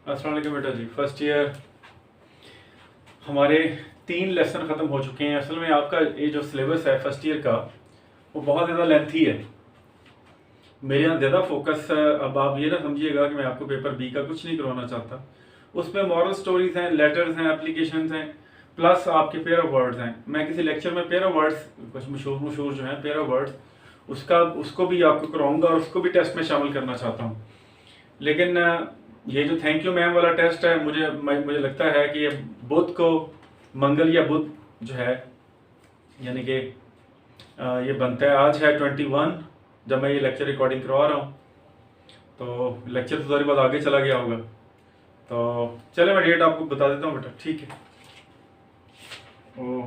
अस्सलाम वालेकुम बेटा जी। फर्स्ट ईयर हमारे 3 लेसन ख़त्म हो चुके हैं। असल में आपका ये जो सिलेबस है फर्स्ट ईयर का वो बहुत ज़्यादा लेंथी है। मेरे यहाँ ज़्यादा फोकस, अब आप ये ना समझिएगा कि मैं आपको पेपर बी का कुछ नहीं करवाना चाहता। उसमें मॉरल स्टोरीज हैं, लेटर्स हैं, एप्लीकेशंस हैं, प्लस आपके पेयर ऑफ वर्ड्स हैं। मैं किसी लेक्चर में पेयर ऑफ वर्ड्स कुछ मशहूर जो हैं पेयर ऑफ वर्ड्स उसको भी आपको कराऊंगा और उसको भी टेस्ट में शामिल करना चाहता हूँ। लेकिन ये जो थैंक यू मैम वाला टेस्ट है, मुझे लगता है कि ये बुध को, मंगल या बुध जो है, यानी कि ये बनता है, आज है 21 जब मैं ये लेक्चर रिकॉर्डिंग करवा रहा हूँ, तो लेक्चर तो सारी बात आगे चला गया होगा। तो चले मैं डेट आपको बता देता हूँ बेटा, ठीक है। Oh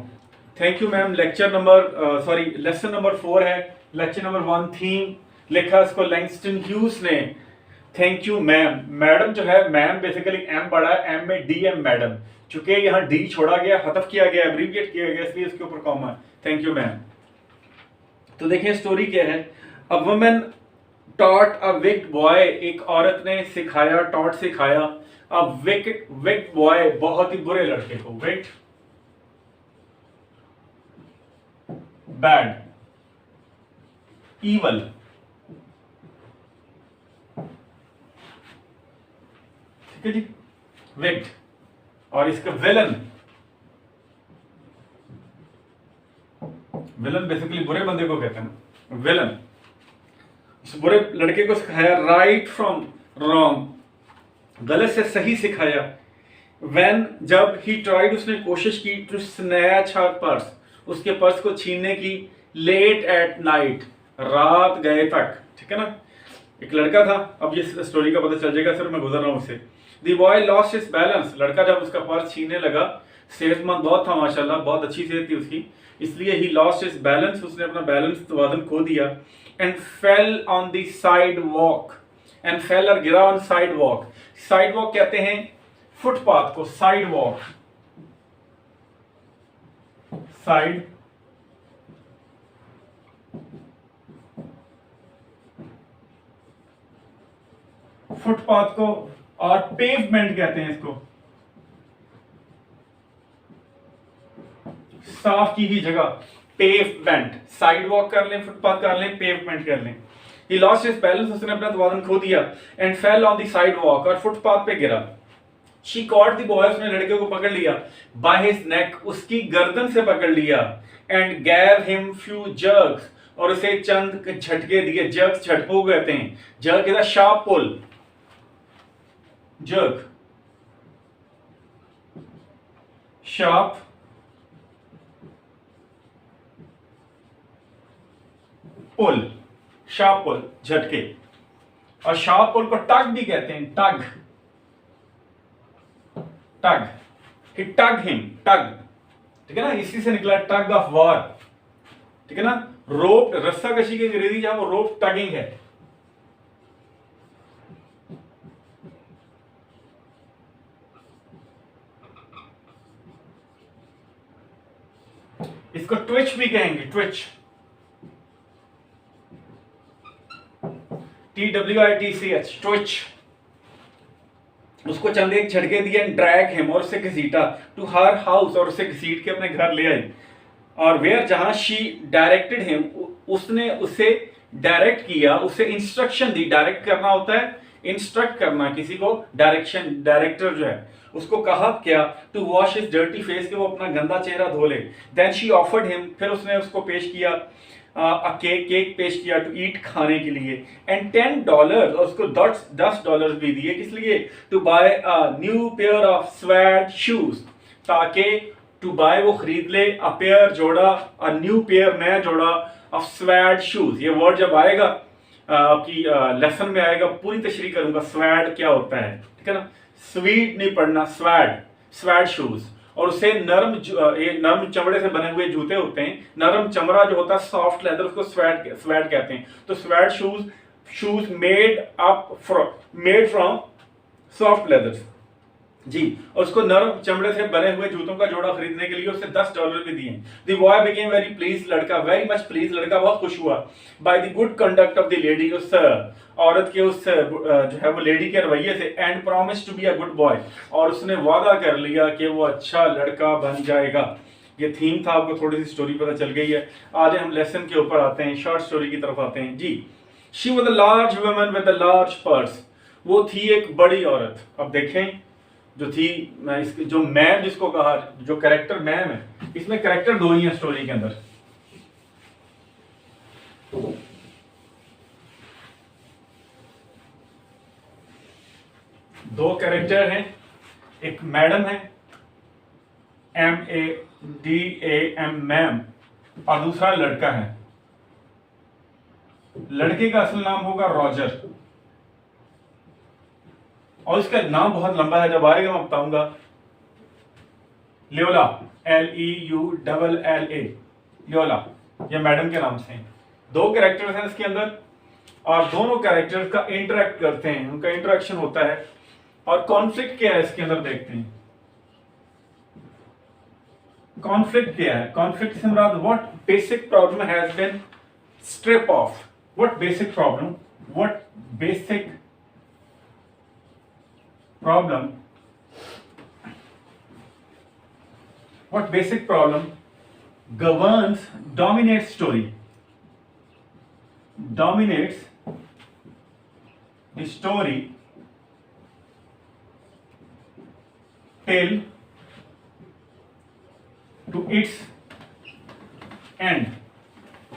thank you ma'am. Lecture number lesson number 4 है। लेक्चर नंबर 1 थीम लिखा इसको लैंगस्टन ह्यूज ने। Thank you ma'am. मैडम जो है, मैम बेसिकली एम पढ़ा है, एम में डी एम मैडम, चूंकि यहाँ डी छोड़ा गया, हतफ किया गया, एब्रीविएट किया गया, इसलिए इसके ऊपर कॉमा है। Thank you ma'am. तो देखिए स्टोरी क्या है। A woman taught a wicked boy, एक औरत ने सिखाया, टॉट सिखाया, अ विक्ड बॉय, बहुत ही बुरे लड़के को, विक्ड बैड, ईवल, ठीक है जी, विक्ड। और इसका विलन, विलन बेसिकली बुरे बंदे को कहते हैं विलन। इस बुरे लड़के को सिखाया राइट फ्रॉम रॉन्ग, गलत से सही सिखाया। व्हेन, जब, ही ट्राइड, उसने कोशिश की, टू स्नैच हर पर्स, उसके पर्स को छीनने की, लेट एट नाइट, रात गए तक, ठीक है ना। एक लड़का था, अब ये स्टोरी का पता चल जाएगा, सिर्फ मैं गुजर रहा हूं उससे। The boy lost his balance, लड़का जब उसका पर्स छीनने लगा, सेहतमंद बहुत था माशाल्लाह, बहुत अच्छी सेहत थी उसकी, इसलिए ही लॉस्ट हिज बैलेंस, उसने अपना बैलेंस तवाज़ुन खो दिया। And fell on the side walk, and fail और गिरा on side walk. Side walk कहते हैं फुटपाथ को, साइड वॉक, साइड फुटपाथ को, और पेवमेंट कहते हैं इसको, साफ की हुई जगह, पेवमेंट। साइड वॉक कर लें, फुटपाथ कर लें, पेवमेंट कर लें। ही लॉस्ट हिज बैलेंस, उसने अपना तवाज़ुन खो दिया। And fell on the side walk, और फुटपाथ पे गिरा। शी कॉट द बॉय, उसने लड़के को पकड़ लिया, बाय हिज नेक, उसकी गर्दन से पकड़ लिया। And gave him few jerks, और उसे चंद झटके दिए। जर्क्स झटकों को कहते हैं। Jerk is a sharp pull, jerk, sharp pull, sharp pull, झटके। और शार्प पुल को टग भी कहते हैं, टग, टग, ही टग हिम, टग, ठीक है ना, इसी से निकला टग ऑफ वॉर, ठीक है ना। रोप, रस्सा कशी की अंग्रेजी जहां वो रोप टगिंग है। इसको ट्विच भी कहेंगे, ट्विच, TWITCH, ट्विच। उसको चंद एक झटके दिए, ड्रैग हिम, और उसे घसीटा, टू हर हाउस, और उसे घसीट के अपने घर ले आई। और वेयर, जहां, शी डायरेक्टेड हिम, उसने उसे डायरेक्ट किया, उसे इंस्ट्रक्शन दी। डायरेक्ट करना होता है इंस्ट्रक्ट करना किसी को, डायरेक्शन, डायरेक्टर जो है उसको कहा क्या, to wash his dirty face, के वो अपना गंदा चेहरा धो ले। देन शी ऑफर्ड हिम, फिर उसने उसको पेश किया केक पेश किया, टू ईट, खाने के लिए। एंड $10, और उसको $10 भी दिए, किस लिए, to buy a new pair of suede shoes, ताकि टू बाय वो खरीद ले, अ पेयर जोड़ा, अ न्यू पेयर नया जोड़ा, ऑफ स्वैड शूज। ये वर्ड जब आएगा आपकी लेसन में आएगा, पूरी तशरीह करूंगा स्वैड क्या होता है, ठीक है ना। स्वीट नहीं पढ़ना, स्वैड, स्वैड शूज। और उसे नरम चमड़े से बने हुए जूते होते हैं, नरम चमड़ा जो होता है, सॉफ्ट लेदर, उसको स्वैड स्वैड कहते हैं। तो suede shoes, shoes made from soft leather. जी, और उसको नरम चमड़े से बने हुए जूतों का जोड़ा खरीदने के लिए उसने $10 भी दिए। The boy became very please, लड़का वेरी मच प्लीज, लड़का बहुत खुश हुआ by the good conduct of the lady, उस औरत के उस जो है वो लेडी के रवैये से, and promise to be a good boy, और उसने वादा कर लिया कि वो अच्छा लड़का बन जाएगा। ये थीम था, आपको थोड़ी सी स्टोरी पता चल गई है। आज हम लेसन के ऊपर आते हैं, शॉर्ट स्टोरी की तरफ आते हैं। जी, she was a large woman with a large purse, वो थी एक बड़ी औरत। अब देखें जो थी, मैं इसकी जो मैम जिसको कहा, जो कैरेक्टर मैम है, इसमें कैरेक्टर दो ही हैं स्टोरी के अंदर। दो कैरेक्टर हैं, एक मैडम है MADAM मैम, और दूसरा लड़का है। लड़के का असल नाम होगा रॉजर, और इसका नाम बहुत लंबा है, जब आएगा मैं बताऊंगा। ल्योला, LEULLA, ल्योला, ये मैडम के नाम से हैं। दो कैरेक्टर्स हैं इसके अंदर, और दोनों कैरेक्टर्स का इंटरेक्ट करते हैं, उनका इंटरेक्शन होता है, और कॉन्फ्लिक्ट क्या है इसके अंदर देखते हैं। कॉन्फ्लिक्ट क्या है? कॉन्फ्लिक्ट से मुराद what basic problem has been strip off, what basic problem, what basic problem, what basic problem governs, dominates story, dominates the story till to its end।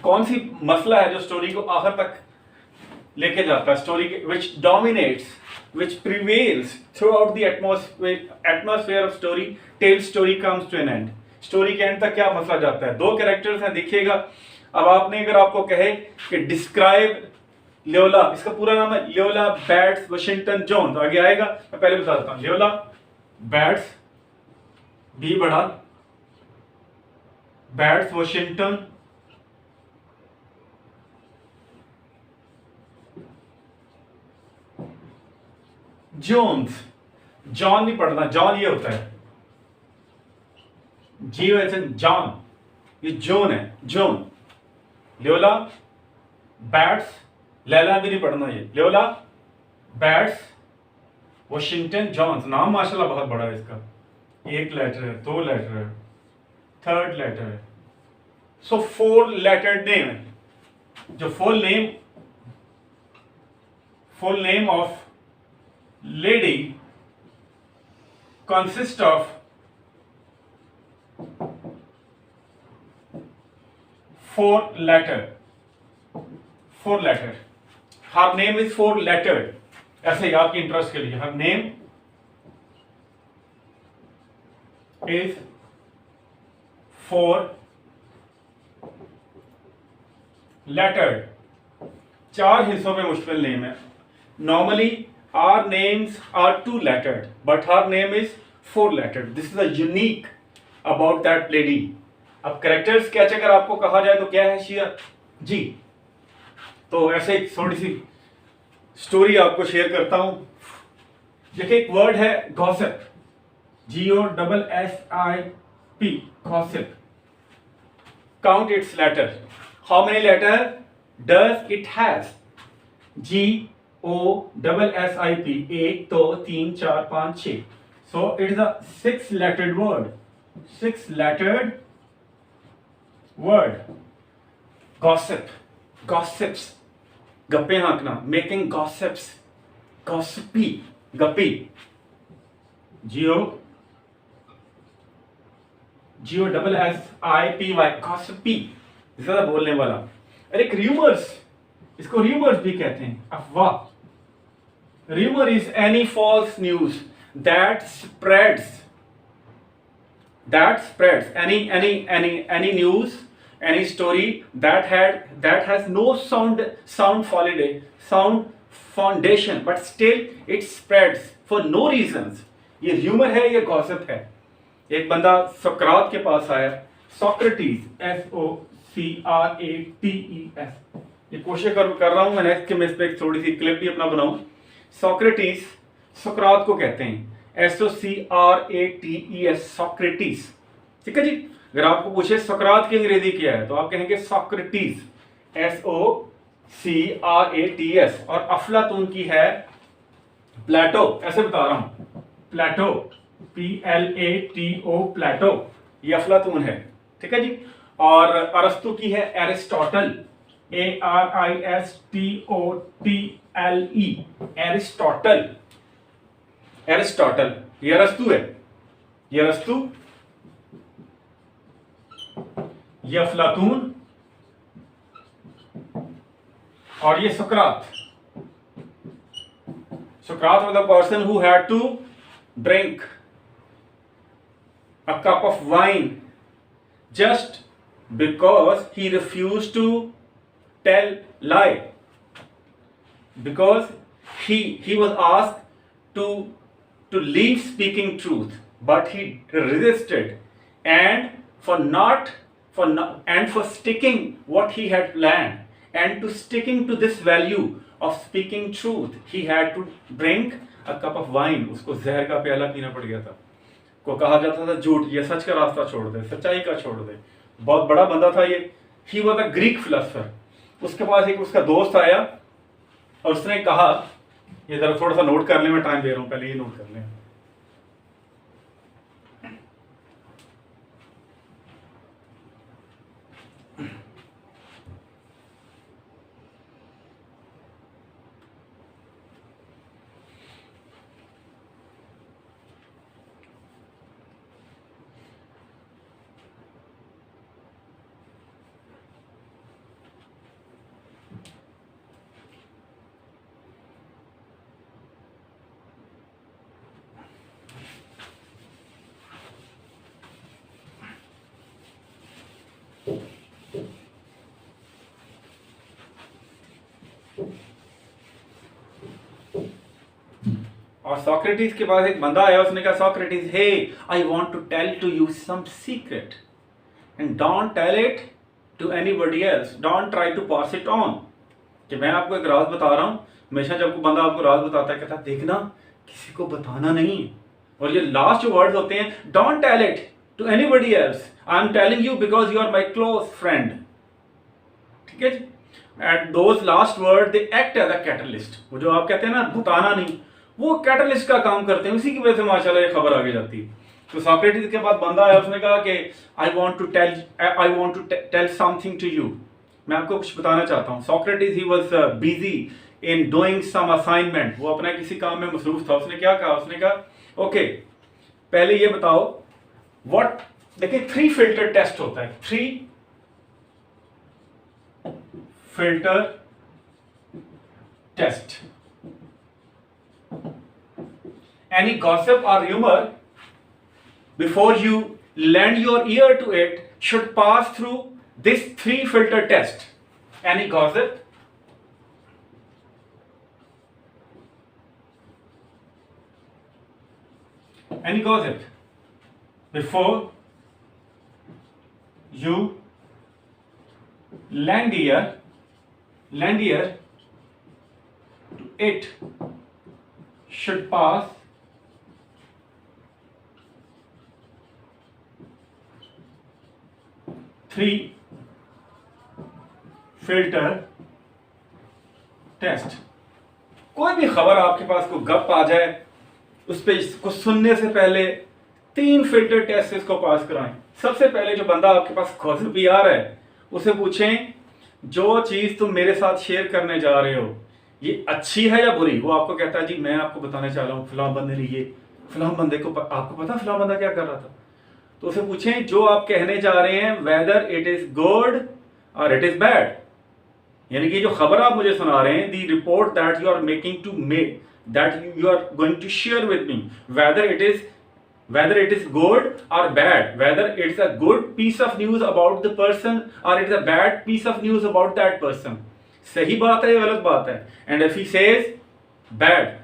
कौन सी मसला है जो स्टोरी को आखिर तक लेके जाता है, स्टोरी के which dominates, which prevails throughout the atmosphere of story till story comes to an end। Story के एंड तक क्या मसला जाता है। दो कैरेक्टर्स हैं, देखिएगा। अब आपने अगर आपको कहे कि डिस्क्राइब ल्योला, इसका पूरा नाम है ल्योला बैट्स वाशिंगटन जोन्स, आगे आएगा, मैं पहले बता देता हूं। ल्योला बैट्स, बी बड़ा, बैट्स वाशिंगटन जोन्स, जॉन नहीं पढ़ना, जॉन ये होता है जी वैसे जॉन, ये जोन है, जोन। ल्योला बैट्स, लैला भी नहीं पढ़ना, ये ल्योला बैट्स वाशिंगटन जॉन्स, नाम माशाल्लाह बहुत बड़ा है इसका। एक लेटर है, दो लेटर है, थर्ड लेटर है, सो 4 लेटर्ड नेम है। जो full name of lady consists of 4 letter, her name is 4 lettered, ऐसे ही आपके इंटरेस्ट के लिए, her name is 4 lettered। 4 हिस्सों में मुश्किल नेम है। Normally our names are 2 lettered, but her name is 4 lettered। this is a unique about that lady। अब characters क्या, अगर आपको कहा जाए तो क्या है शिया जी। तो ऐसे एक थोड़ी सी स्टोरी आपको शेयर करता हूं। देखिए, एक वर्ड है gossip, GOSSIP, gossip. Count its letter, how many letter does it has? GOSSIP, 1 2 3 4 5 6, so it is a 6 lettered word, 6 lettered word। gossip, gossips, गप्पे हाँकना, making gossips, gossipy, गप्पी, GOSSIPY, gossipy, ज्यादा बोलने वाला। अरे एक र्यूमर्स, इसको र्यूमर्स भी कहते हैं, अफवाह। Rumor is any false news that spreads any news, any story that has no sound foundation, but still it spreads for no reasons। ये र्यूमर है, ये गॉसिप है। एक बंदा सोक्रात के पास आया, सोक्रेटिस, SOCRATES, ये कोशिश कर रहा हूं मैं नेक्स्ट के मैं इस पे थोड़ी सी क्लिप भी अपना बनाऊं। सोक्रेटिस सुकरात को कहते हैं, SOCRATES, सॉक्रेटिस। ठीक है जी। अगर आपको पूछे सुकरात की अंग्रेजी क्या है तो आप कहेंगे सॉक्रेटिस, SOCRATS। और अफलातून की है प्लेटो, ऐसे बता रहा हूं, प्लेटो, PLATO, प्लेटो, ये अफलातून है। ठीक है जी। और अरस्तु की है एरिस्टोटल, ARISTOTLE, एरिस्टोटल, एरिस्टोटल, ये अरस्तु है, ये अरस्तु, ये अफलातून, और ये सुकरात। सुकरात was the person who had to drink a cup of wine just because he refused to tell lie, because he was asked to leave speaking truth, but he resisted, and for sticking what he had planned, and to sticking to this value of speaking truth, he had to drink a cup of wine। उसको जहर का प्याला पीना पड़ गया था। को कहा जाता था झूठ, ये सच का रास्ता छोड़ दे, सच्चाई का छोड़ दे। बहुत बड़ा बंदा था ये। He was a Greek philosopher. उसके पास एक उसका दोस्त आया और उसने कहा, ये जरा थोड़ा सा नोट कर ले, मैं टाइम दे रहा हूं, पहले ये नोट कर ले। और सॉक्रेटिस के पास एक बंदा आया, उसने कहा Socrates, hey I want to tell to you some secret and don't tell it to anybody else, don't try to pass it on. कि मैं आपको एक राज बता रहा हूं। हमेशा जब कोई बंदा आपको राज बताता है, कहता है देखना किसी को बताना नहीं। और ये लास्ट जो वर्ड्स होते हैं, don't tell it to anybody else, I am telling you because you are my close friend. ठीक है जी। At those last word they act as a catalyst. वो जो आप कहते हैं ना बताना नहीं, वो कैटलिस्ट का काम करते हैं। उसी की वजह से माशाल्लाह ये खबर आगे जाती है। तो सॉक्रेटिस के पास बंदा आया, उसने कहा कि I want to tell something to you, मैं आपको कुछ बताना चाहता हूँ। Socrates he was busy in doing some assignment, वो अपना किसी काम में मसरूफ था। उसने क्या कहा, उसने कहा ओके पहले ये बताओ व्हाट, देखिए 3 फिल्टर टेस्ट होता है, 3 filter test. Any gossip or rumor, before you lend your ear to it, should pass through this 3 filter test. Any gossip, before you lend ear to it, should pass filter test. कोई भी खबर आपके पास को गप आ जाए, उस पे इसको सुनने से पहले 3 फिल्टर टेस्ट इसको पास कराएं। सबसे पहले जो बंदा आपके पास गॉसिप भी आ रहा है, उसे पूछें जो चीज तुम मेरे साथ शेयर करने जा रहे हो ये अच्छी है या बुरी। वो आपको कहता है जी मैं आपको बताने चाह रहा हूँ फलां बंदे ने ये, फलां बंदे को आपको पता फलां बंदा क्या कर रहा था। तो उसे पूछें जो आप कहने जा रहे हैं वेदर इट इज गुड और इट इज बैड, यानी कि जो खबर आप मुझे सुना रहे हैं, the report that you are making to make, that you are going to share with me, whether it is good और bad, whether it's a good piece of news about the person और it's a bad piece of news about that person. सही बात है या गलत बात है। And if he says bad,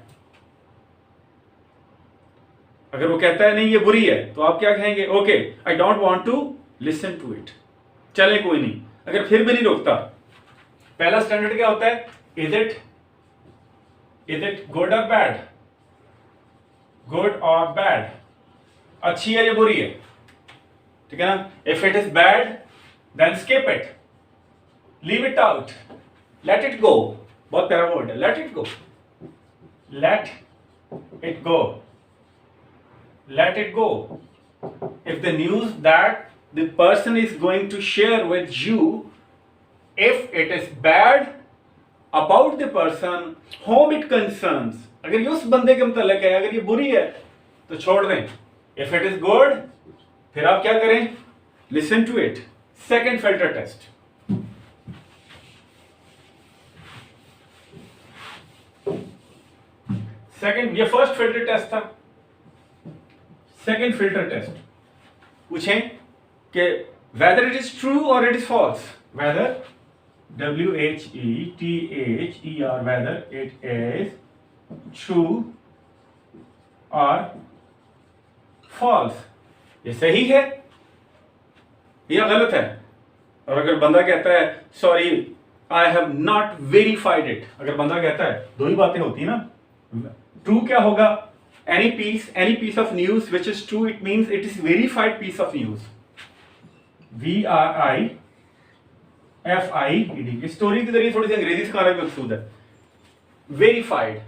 अगर वो कहता है नहीं ये बुरी है, तो आप क्या कहेंगे, okay I don't want to listen to it, चले कोई नहीं। अगर फिर भी नहीं रोकता, पहला स्टैंडर्ड क्या होता है, इज इट गुड और बैड, गुड और बैड, अच्छी है या बुरी है, ठीक है ना। If it is bad then skip it, leave it out, let it go, बहुत प्यारा वर्ड है, let it go, let it go, let it go. If the news that the person is going to share with you, if it is bad about the person whom it concerns, अगर ये उस बंदे के मतलब है, अगर ये बुरी है तो छोड़ दें. If it is good, फिर आप क्या करें, listen to it. Second filter test. Second, ये first filter test था. सेकेंड फिल्टर टेस्ट पूछें कि वेदर इट इज ट्रू और it is false, whether WHETHER, whether it is true और फॉल्स, ये सही है या गलत है. और अगर बंदा कहता है sorry I have not verified it, अगर बंदा कहता है, दो ही बातें होती है ना. ट्रू क्या होगा, any piece of news which is true, it means it is verified piece of news. VRIFIED, story के जरिए थोड़ी सी अंग्रेजी सिखाना भी मकसूद है. Verified,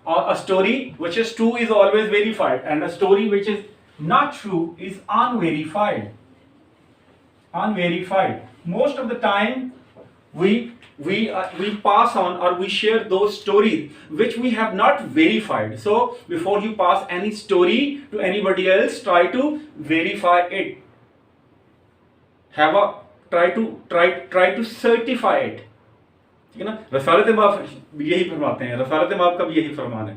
or a story which is true is always verified, and a story which is not true is unverified. Most of the time we pass on or we share those stories which we have not verified. So before you pass any story to anybody else, try to verify it. Try to certify it. ठीक है ना. रसालत माफ यही फरमाते हैं, रसालत माफ का भी यही फरमान है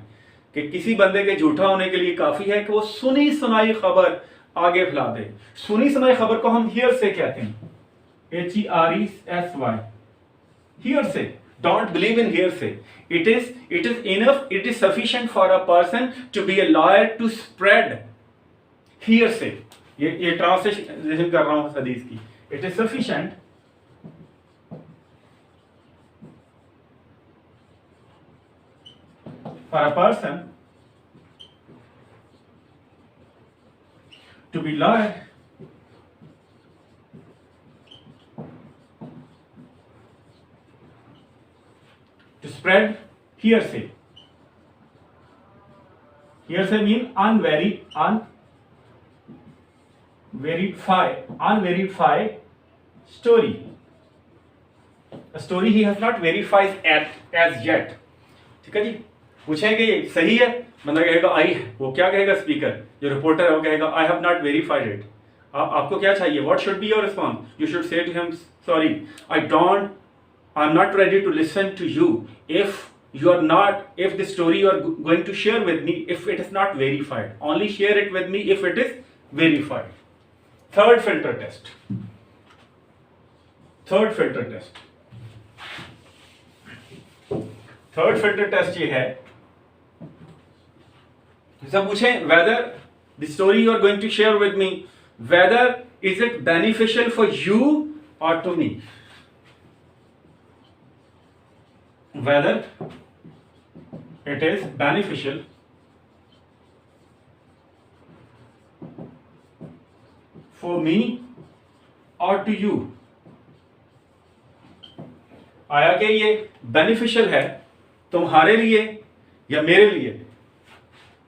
कि किसी बंदे के झूठा होने के लिए काफी है कि वो सुनी सुनाई खबर आगे फैला दे. सुनी सुनाई खबर को हम hearsay कहते हैं, HERESY, hearsay. Don't believe in hearsay. It is enough, it is sufficient for a person to be a lawyer to spread hearsay. ये ट्रांसलेशन कर रहा हूं हदीस की. It is sufficient for a person to be lawyer to spread hearsay. Hearsay mean unverified story. A story he has not verified as yet. ठीक है जी. पूछेंगे ये सही है, बंदा कहेगा आई, वो क्या कहेगा स्पीकर, जो रिपोर्टर है वो कहेगा I have not verified it. आपको क्या चाहिए, what should be your response, you should say to him sorry I'm not ready to listen to you if the story you are going to share with me, if it is not verified. Only share it with me if it is verified. Third filter test. Third filter test ये है, जब पूछें whether the story you are going to share with me, whether is it beneficial for you or to me. Whether it is beneficial for me or to you. आया कि ये beneficial है तुम्हारे लिए या मेरे लिए,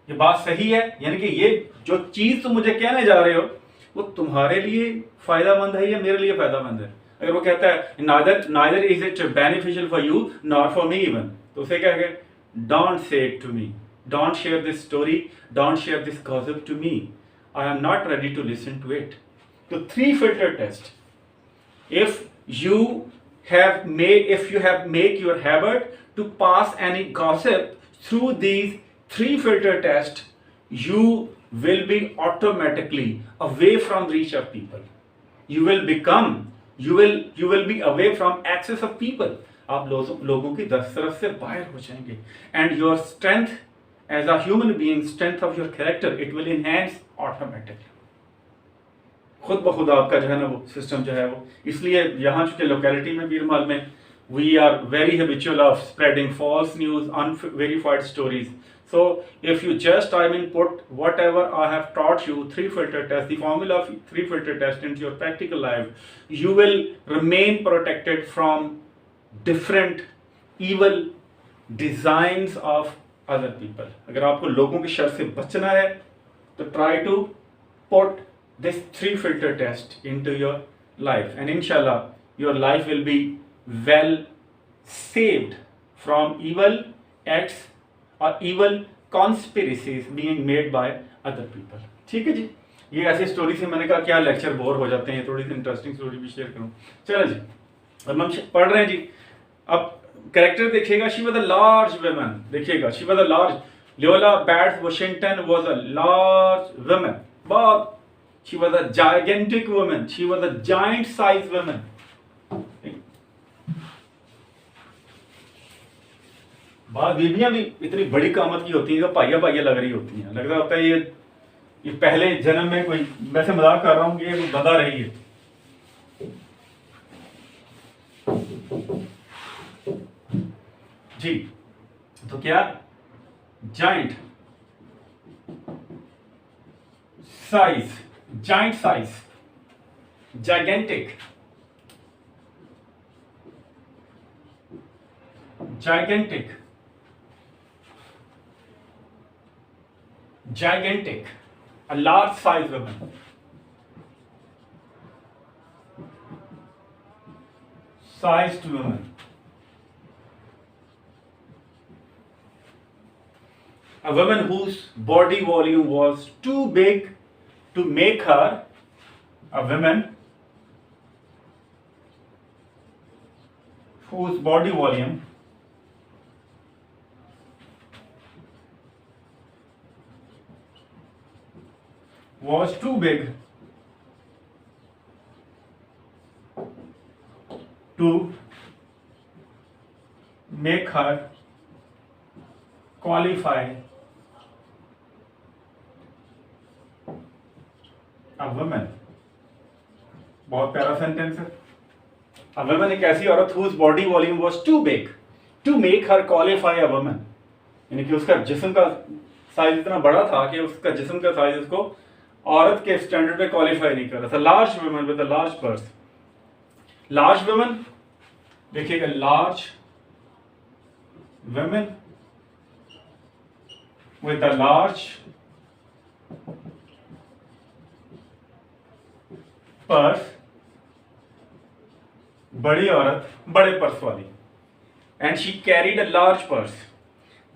ये बात सही है, यानी कि ये जो चीज तुम मुझे कहने जा रहे हो वो तुम्हारे लिए फायदामंद है या मेरे लिए फायदामंद है. अगर वो कहता है neither is it beneficial for you nor for me even, तो उसे क्या कहे, don't say it to me, don't share this story, don't share this gossip to me, I am not ready to listen to it. So 3 filter test. If you have made your habit to pass any gossip through these 3 filter tests, you will be automatically away from reach of people. You will be away from access of people. आप लोगों की दस्तरस से बाहर हो जाएंगे. And your strength as a human being, strength of your character, it will enhance automatically. खुद ब खुद आपका जो है ना वो सिस्टम जो है वो, इसलिए यहाँ चूंकि लोकेलिटी में बीरमाल में we are very habitual of spreading false news, unverified stories. So if you just put whatever I have taught you, three filter test, the formula of three filter test into your practical life, you will remain protected from different evil designs of other people. अगर आपको लोगों की sir से बचना है तो try to put this three filter test into your life, and inshallah your life will be well saved from evil acts or evil conspiracies being made by other people. ठीक है जी, ये ऐसी स्टोरी से मैंने कहा क्या लेक्चर बोर हो जाते हैं, थोड़ी सी इंटरेस्टिंग स्टोरी भी शेयर करूं। चलो जी, अब हम पढ़ रहे हैं जी। अब कैरेक्टर देखिएगा, she was a large woman, देखिएगा she was a large, Luella Bates Washington was a large woman, बहुत, she was a gigantic woman, she was a giant size woman. बाद बीबियां भी इतनी बड़ी कामत की होती हैं, पाइया पाइया लग रही होती हैं, लगता होता है ये पहले जन्म में कोई, वैसे मजाक कर रहा हूं कि ये कोई बंदा रही है। जी, तो क्या giant size, giant size, gigantic, gigantic, gigantic, a large size woman, sized woman, a woman whose body volume was too big to make her a woman whose body volume was too big to make her qualify a woman। बहुत प्यारा sentence है। A woman एक ऐसी औरत whose body volume was too big to make her qualify a woman, यानी कि उसका जिस्म का साइज इतना बड़ा था कि उसका जिस्म का साइज उसको औरत के स्टैंडर्ड पे क्वालिफाई नहीं कर रहा था। Large woman with a large purse, large woman देखिएगा, large woman with a large purse, बड़ी औरत बड़े पर्स वाली, and she carried a large purse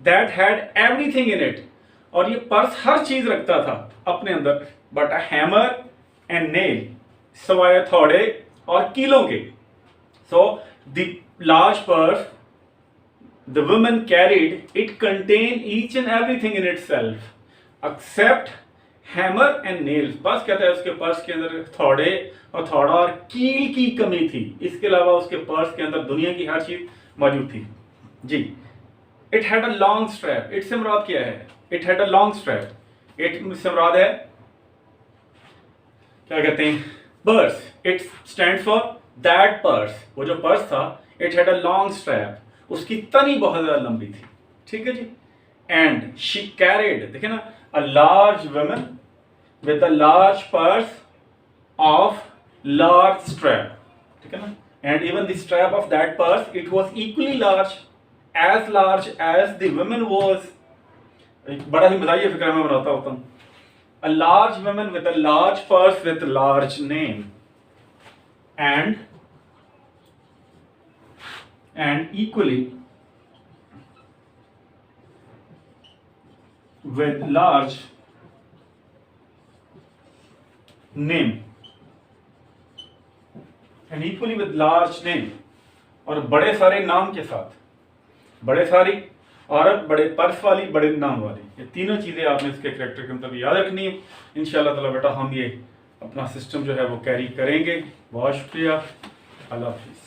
that had everything in it, और ये पर्स हर चीज रखता था अपने अंदर, but a hammer and nail, सवाए हथौड़े और कीलों के। So the large purse the woman carried, it contain each and everything in itself except hammer and nails. बस कहता है उसके पर्स के अंदर हथौड़े, हथौड़ा और कील की कमी थी, इसके अलावा उसके पर्स के अंदर दुनिया की हर चीज मौजूद थी जी। It had a long strap, it से मुराद क्या है? It had a long strap, it से मुराद है क्या कहते हैं, purse, it stand for that purse, वो जो पर्स था, it had a long strap, उसकी तनी बहुत ज्यादा लंबी थी, ठीक है जी। एंड शी कैरिड, देखिए ना, a large woman with a large purse of large strap, ठीक है ना, and even the strap of that purse, it was equally large as the woman was. बड़ा ही मजाई फिक्र में बनाता होता हूं। A large woman with a large purse with large name, and equally with large name, and equally with large name, और बड़े सारे नाम के साथ, बड़े सारी औरत, बड़े पर्स वाली, बड़े नाम वाली, ये तीनों चीजें आपने इसके कैरेक्टर के अंदर याद रखनी है। इंशाल्लाह ताला बेटा हम ये अपना सिस्टम जो है वो कैरी करेंगे। बहुत शुक्रिया, अल्लाह हाफिज़।